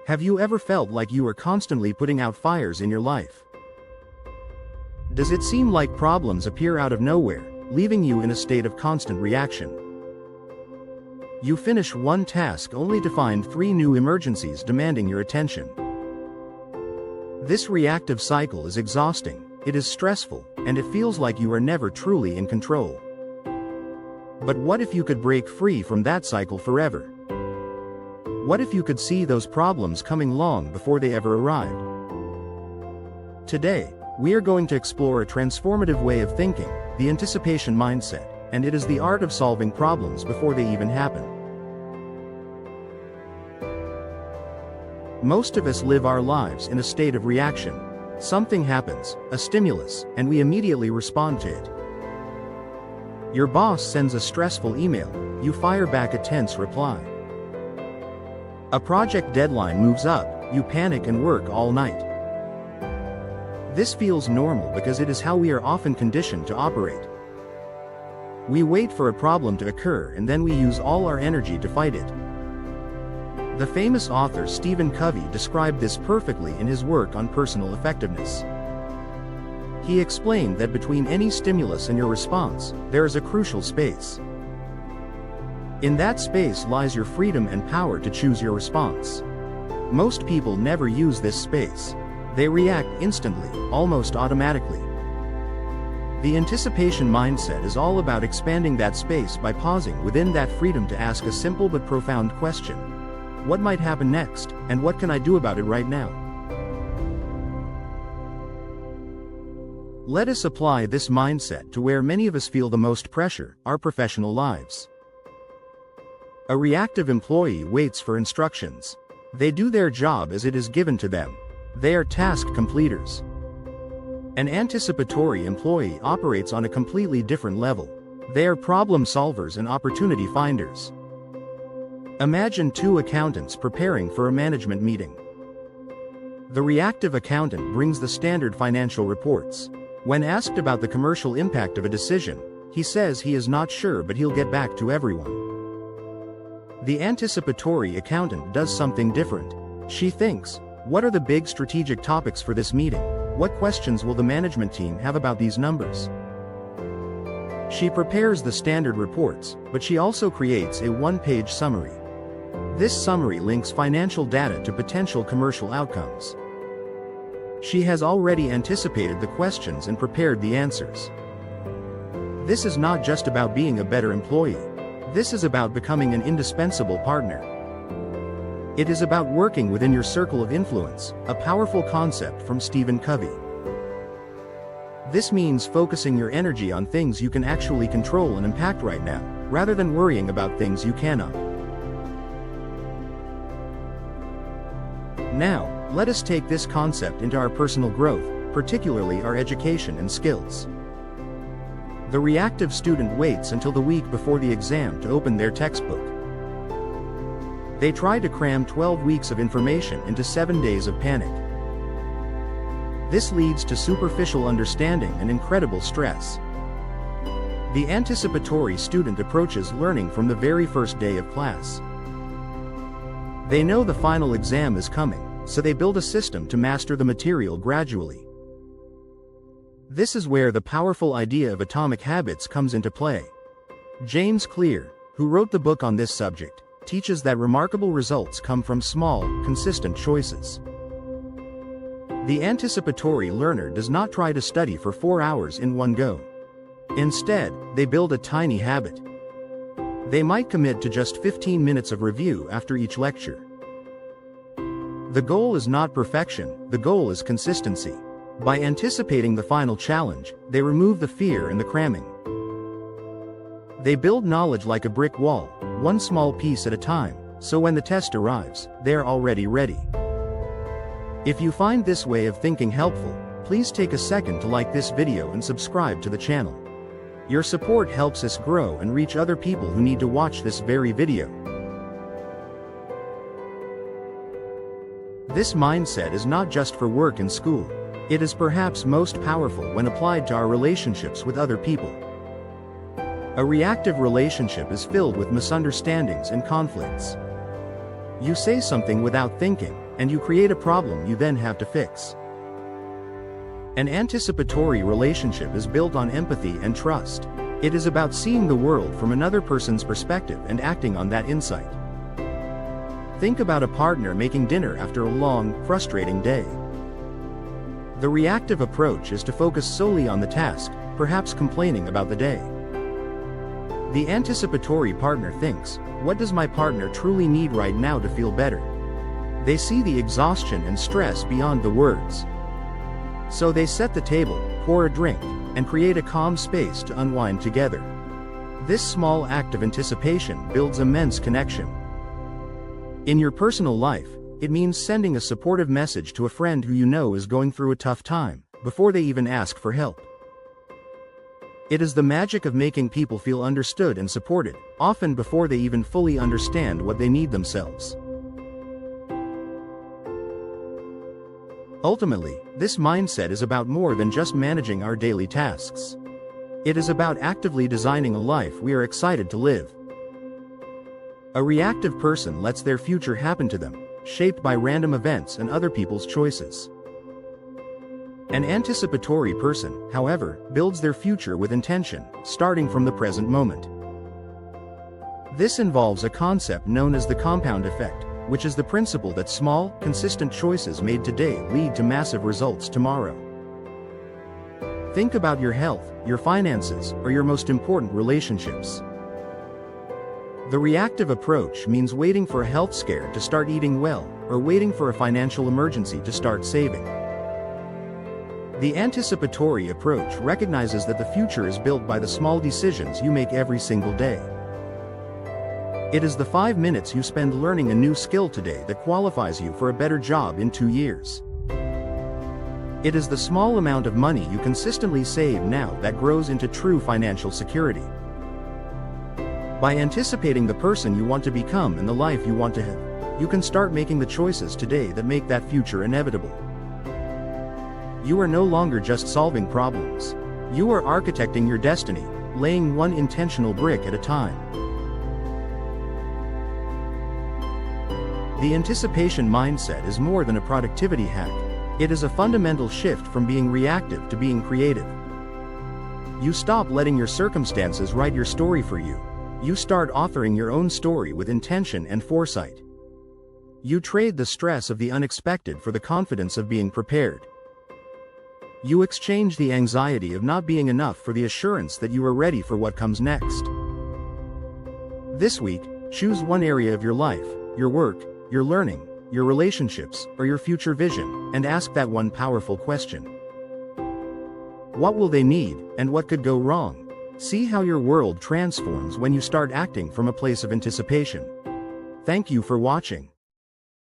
Have you ever felt like you are constantly putting out fires in your life? Does it seem like problems appear out of nowhere, leaving you in a state of constant reaction? You finish one task only to find 3 new emergencies demanding your attention. This reactive cycle is exhausting, it is stressful, and it feels like you are never truly in control. But what if you could break free from that cycle forever? What if you could see those problems coming long before they ever arrived? Today, we are going to explore a transformative way of thinking, the anticipation mindset, and it is the art of solving problems before they even happen. Most of us live our lives in a state of reaction. Something happens, a stimulus, and we immediately respond to it. Your boss sends a stressful email, you fire back a tense reply. A project deadline moves up, you panic and work all night. This feels normal because it is how we are often conditioned to operate. We wait for a problem to occur and then we use all our energy to fight it. The famous author Stephen Covey described this perfectly in his work on personal effectiveness. He explained that between any stimulus and your response, there is a crucial space. In that space lies your freedom and power to choose your response. Most people never use this space. They react instantly, almost automatically. The anticipation mindset is all about expanding that space by pausing within that freedom to ask a simple but profound question. What might happen next, and what can I do about it right now? Let us apply this mindset to where many of us feel the most pressure, our professional lives. A reactive employee waits for instructions. They do their job as it is given to them. They are task completers. An anticipatory employee operates on a completely different level. They are problem solvers and opportunity finders. Imagine 2 accountants preparing for a management meeting. The reactive accountant brings the standard financial reports. When asked about the commercial impact of a decision, he says he is not sure but he'll get back to everyone. The anticipatory accountant does something different. She thinks, what are the big strategic topics for this meeting? What questions will the management team have about these numbers? She prepares the standard reports, but she also creates a 1-page summary. This summary links financial data to potential commercial outcomes. She has already anticipated the questions and prepared the answers. This is not just about being a better employee. This is about becoming an indispensable partner. It is about working within your circle of influence, a powerful concept from Stephen Covey. This means focusing your energy on things you can actually control and impact right now, rather than worrying about things you cannot. Now, let us take this concept into our personal growth, particularly our education and skills. The reactive student waits until the week before the exam to open their textbook. They try to cram 12 weeks of information into 7 days of panic. This leads to superficial understanding and incredible stress. The anticipatory student approaches learning from the very first day of class. They know the final exam is coming, so they build a system to master the material gradually. This is where the powerful idea of atomic habits comes into play. James Clear, who wrote the book on this subject, teaches that remarkable results come from small, consistent choices. The anticipatory learner does not try to study for 4 hours in one go. Instead, they build a tiny habit. They might commit to just 15 minutes of review after each lecture. The goal is not perfection, the goal is consistency. By anticipating the final challenge, they remove the fear and the cramming. They build knowledge like a brick wall, one small piece at a time, so when the test arrives, they're already ready. If you find this way of thinking helpful, please take a second to like this video and subscribe to the channel. Your support helps us grow and reach other people who need to watch this very video. This mindset is not just for work and school. It is perhaps most powerful when applied to our relationships with other people. A reactive relationship is filled with misunderstandings and conflicts. You say something without thinking, and you create a problem you then have to fix. An anticipatory relationship is built on empathy and trust. It is about seeing the world from another person's perspective and acting on that insight. Think about a partner making dinner after a long, frustrating day. The reactive approach is to focus solely on the task, perhaps complaining about the day. The anticipatory partner thinks, what does my partner truly need right now to feel better? They see the exhaustion and stress beyond the words. So they set the table, pour a drink, and create a calm space to unwind together. This small act of anticipation builds immense connection. In your personal life, it means sending a supportive message to a friend who you know is going through a tough time, before they even ask for help. It is the magic of making people feel understood and supported, often before they even fully understand what they need themselves. Ultimately, this mindset is about more than just managing our daily tasks. It is about actively designing a life we are excited to live. A reactive person lets their future happen to them, shaped by random events and other people's choices. An anticipatory person, however, builds their future with intention, starting from the present moment. This involves a concept known as the compound effect, which is the principle that small, consistent choices made today lead to massive results tomorrow. Think about your health, your finances, or your most important relationships. The reactive approach means waiting for a health scare to start eating well, or waiting for a financial emergency to start saving. The anticipatory approach recognizes that the future is built by the small decisions you make every single day. It is the 5 minutes you spend learning a new skill today that qualifies you for a better job in 2 years. It is the small amount of money you consistently save now that grows into true financial security. By anticipating the person you want to become and the life you want to have, you can start making the choices today that make that future inevitable. You are no longer just solving problems. You are architecting your destiny, laying one intentional brick at a time. The anticipation mindset is more than a productivity hack. It is a fundamental shift from being reactive to being creative. You stop letting your circumstances write your story for you. You start authoring your own story with intention and foresight. You trade the stress of the unexpected for the confidence of being prepared. You exchange the anxiety of not being enough for the assurance that you are ready for what comes next. This week, choose one area of your life, your work, your learning, your relationships, or your future vision, and ask that one powerful question. What will they need, and what could go wrong? See how your world transforms when you start acting from a place of anticipation. Thank you for watching.